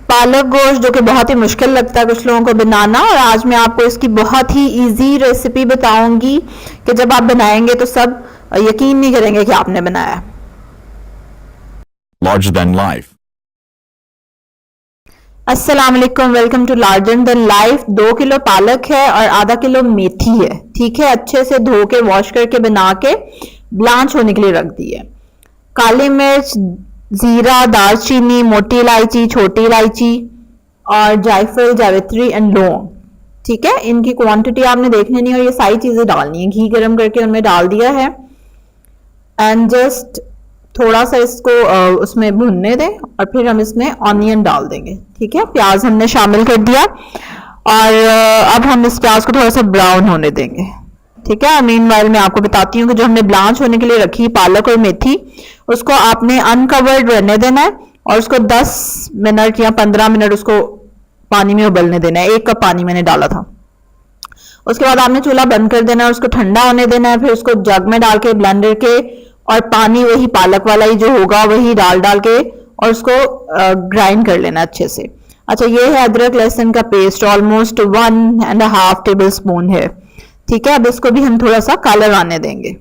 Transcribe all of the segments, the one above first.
पालक गोश्त जो कि बहुत ही मुश्किल लगता है कुछ लोगों को बनाना, और आज मैं आपको इसकी बहुत ही इजी रेसिपी बताऊंगी कि जब आप बनाएंगे तो सब यकीन नहीं करेंगे कि आपने बनाया है। Larger than life. अस्सलाम वालेकुम, welcome to larger than life. 2 kilo पालक है और आधा किलो मेथी है। ठीक है, अच्छे से धो के वॉश करके बना के ब्लांच होने के लिए रख दी है। काली मिर्च, जीरा, दालचीनी, मोटी इलायची, छोटी इलायची और जायफल, जावित्री एंड लौंग। ठीक है, इनकी क्वांटिटी आपने देखनी नहीं और ये सारी चीजें डालनी है। घी गरम करके उनमें डाल दिया है एंड जस्ट थोड़ा सा इसको उसमें भुनने दें और फिर हम इसमें ऑनियन डाल देंगे। ठीक है, प्याज हमने शामिल कर दिया और अब हम इस प्याज को थोड़ा सा ब्राउन होने देंगे। ठीक है, मीनवाइल मैं आपको बताती हूँ कि जो हमने ब्लांच होने के लिए रखी पालक और मेथी, उसको आपने अनकवर्ड रहने देना है और उसको 10 मिनट या 15 मिनट उसको पानी में उबलने देना है। 1 कप पानी मैंने डाला था। उसके बाद आपने चूल्हा बंद कर देना है, उसको ठंडा होने देना है। फिर उसको जग में डाल के ब्लेंडर के और पानी वही पालक वाला ही जो होगा वही डाल के और उसको ग्राइंड कर लेना अच्छे से। अच्छा, ये है अदरक लहसुन का पेस्ट, ऑलमोस्ट 1.5 टेबल स्पून है। ठीक है, अब इसको भी हम थोड़ा सा कलर आने देंगे।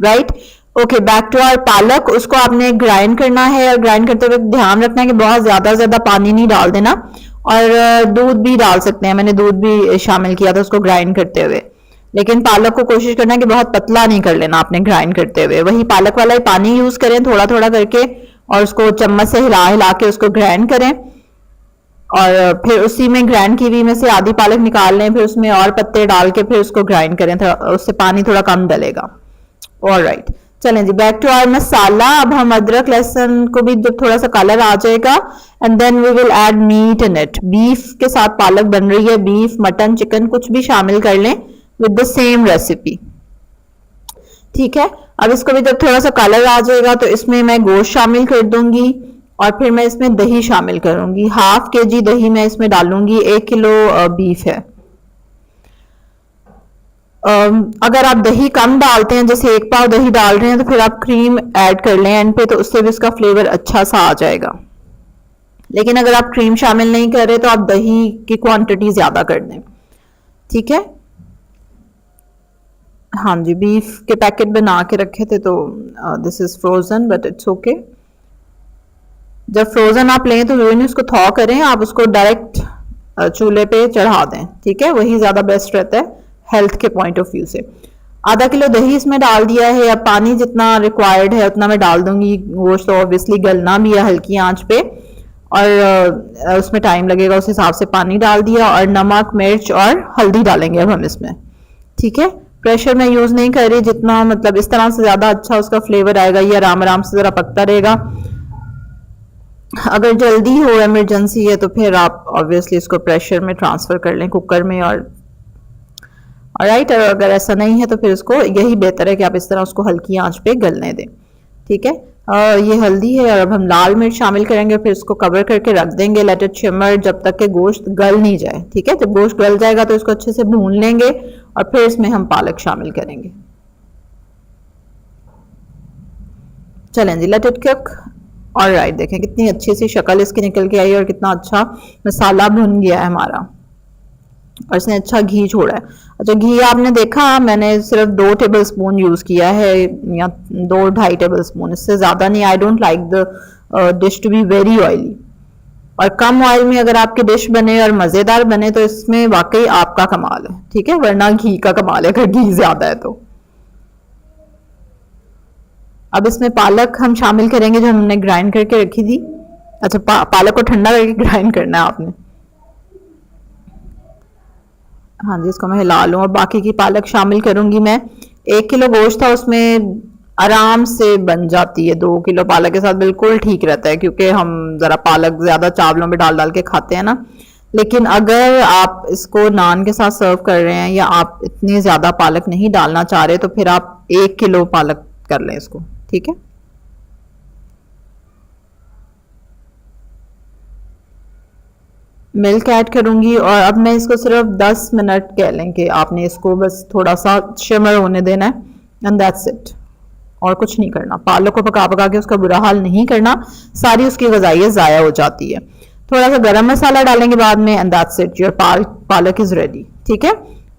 Right, okay, back to our palak. उसको आपने ग्राइंड करना है और ग्राइंड करते हुए ध्यान रखना है कि बहुत ज्यादा पानी नहीं डाल देना, और दूध भी डाल सकते हैं। मैंने दूध भी शामिल किया था उसको ग्राइंड करते हुए, लेकिन पालक को कोशिश करना है कि बहुत पतला नहीं कर लेना आपने ग्राइंड करते हुए। वही पालक वाला ही पानी यूज करें थोड़ा थोड़ा करके और उसको चम्मच से हिला हिला के उसको ग्राइंड करें और फिर उसी में ग्राइंड की हुई में से आधी पालक निकाल लें, फिर उसमें और पत्ते डाल के फिर उसको ग्राइंड करें, उससे पानी थोड़ा कम डलेगा। ऑलराइट, चलें जी, बैक टू आवर मसाला। अब हम अदरक लहसुन को भी जब थोड़ा सा कलर आ जाएगा and then we will add meat in it. Beef के साथ पालक बन रही है, बीफ, मटन, चिकन कुछ भी शामिल कर लें विद द सेम रेसिपी। ठीक है, अब इसको भी जब थोड़ा सा कलर आ जाएगा तो इसमें मैं गोश्त शामिल कर दूंगी और फिर मैं इसमें दही शामिल करूंगी। 1/2 kg दही मैं इसमें डालूंगी। 1 किलो बीफ है। अगर आप दही कम डालते हैं, जैसे 1 पाव दही डाल रहे हैं, तो फिर आप क्रीम ऐड कर लें एंड पे, तो उससे भी इसका फ्लेवर अच्छा सा आ जाएगा। लेकिन अगर आप क्रीम शामिल नहीं कर रहे तो आप दही की क्वांटिटी ज्यादा कर दें। ठीक है, हाँ जी, बीफ के पैकेट बना के रखे थे तो this is frozen but it's okay. जब फ्रोजन आप लें तो उसको थॉ करें, आप उसको डायरेक्ट चूल्हे पे चढ़ा दें। ठीक है, वही ज्यादा बेस्ट रहता है हेल्थ के पॉइंट ऑफ व्यू से। आधा किलो दही इसमें डाल दिया है। अब पानी जितना रिक्वायर्ड है उतना मैं डाल दूंगी। गोश्त तो ऑब्वियसली गलना भी है हल्की आंच पे और उसमें टाइम लगेगा, उस हिसाब से पानी डाल दिया और नमक, मिर्च और हल्दी डालेंगे अब हम इसमें। ठीक है, प्रेशर में यूज नहीं कर रही, जितना मतलब इस तरह से ज्यादा अच्छा उसका फ्लेवर आएगा। ये आराम आराम से जरा पकता रहेगा। अगर जल्दी हो, इमरजेंसी है, तो फिर आप ऑब्वियसली इसको प्रेशर में ट्रांसफर कर लें, कुकर में। और राइट, अगर ऐसा नहीं है तो फिर उसको यही बेहतर है कि आप इस तरह उसको हल्की आंच पे गलने दें। ठीक है, ये हल्दी है और अब हम लाल मिर्च शामिल करेंगे, फिर इसको कवर करके रख देंगे, लेट इट शिमर, जब तक के गोश्त गल नहीं जाए। ठीक है, जब गोश्त गल जाएगा तो इसको अच्छे से भून लेंगे और फिर इसमें हम पालक शामिल करेंगे। चलें जी, लेट इट कुक। और राइट, देखें कितनी अच्छी सी शक्ल इसकी निकल के आई और कितना अच्छा मसाला भुन गया है हमारा और इसने अच्छा घी छोड़ा है। अच्छा, घी आपने देखा मैंने सिर्फ 2 टेबल स्पून यूज किया है या 2-2.5 टेबल स्पून, इससे ज्यादा नहीं। I don't like the dish to be very oily. और कम ऑयल में अगर आपकी डिश बने और मजेदार बने तो इसमें वाकई आपका कमाल है। ठीक है, वरना घी का कमाल है अगर घी ज्यादा है तो। अब इसमें पालक हम शामिल करेंगे जो हमने ग्राइंड करके रखी थी। अच्छा, पालक को ठंडा करके ग्राइंड करना है आपने। हाँ जी, इसको मैं हिला लूँ और बाकी की पालक शामिल करूंगी मैं। 1 किलो गोश्त था, उसमें आराम से बन जाती है। 2 किलो पालक के साथ बिल्कुल ठीक रहता है, क्योंकि हम जरा पालक ज्यादा चावलों में डाल डाल के खाते हैं ना। लेकिन अगर आप इसको नान के साथ सर्व कर रहे हैं या आप इतनी ज्यादा पालक नहीं डालना चाह रहे, तो फिर आप 1 किलो पालक कर लें इसको। ठीक है, मिल्क ऐड करूंगी और अब मैं इसको सिर्फ 10 मिनट कह लें कि आपने इसको बस थोड़ा सा शिमर होने देना है एंड दैट्स इट। और कुछ नहीं करना। पालक को पका पका के उसका बुरा हाल नहीं करना, सारी उसकी ग़िज़ाइयत ज़ाया हो जाती है। थोड़ा सा गरम मसाला डालेंगे बाद में एंड दैट्स इट, योर पालक इज रेडी। ठीक है,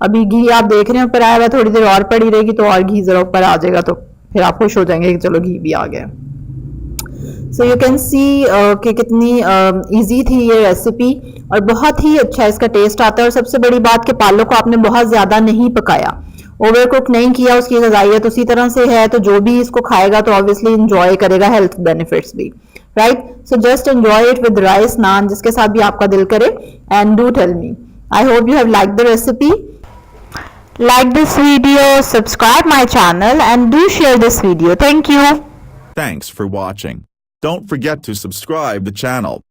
अभी घी आप देख रहे हैं ऊपर आया हुआ, थोड़ी देर और पड़ी रहेगी तो और घी जरा ऊपर आ जाएगा, तो फिर आप खुश हो जाएंगे कि चलो घी भी आ गया। सो यू कैन सी कि कितनी इजी थी ये रेसिपी और बहुत ही अच्छा इसका टेस्ट आता है। और सबसे बड़ी बात कि पालक को आपने बहुत ज्यादा नहीं पकाया, ओवर कुक नहीं किया, उसकी ग़िज़ाइयत उसी तरह से है, तो जो भी इसको खाएगा तो ऑब्वियसली इंजॉय करेगा, हेल्थ बेनिफिट्स भी, right. So just enjoy it with rice, naan, जिसके साथ भी आपका दिल करे। And do tell me, I hope you have like the recipe, like this video, subscribe my channel and do share this video. Thank you. Thanks for watching. Don't forget to subscribe the channel.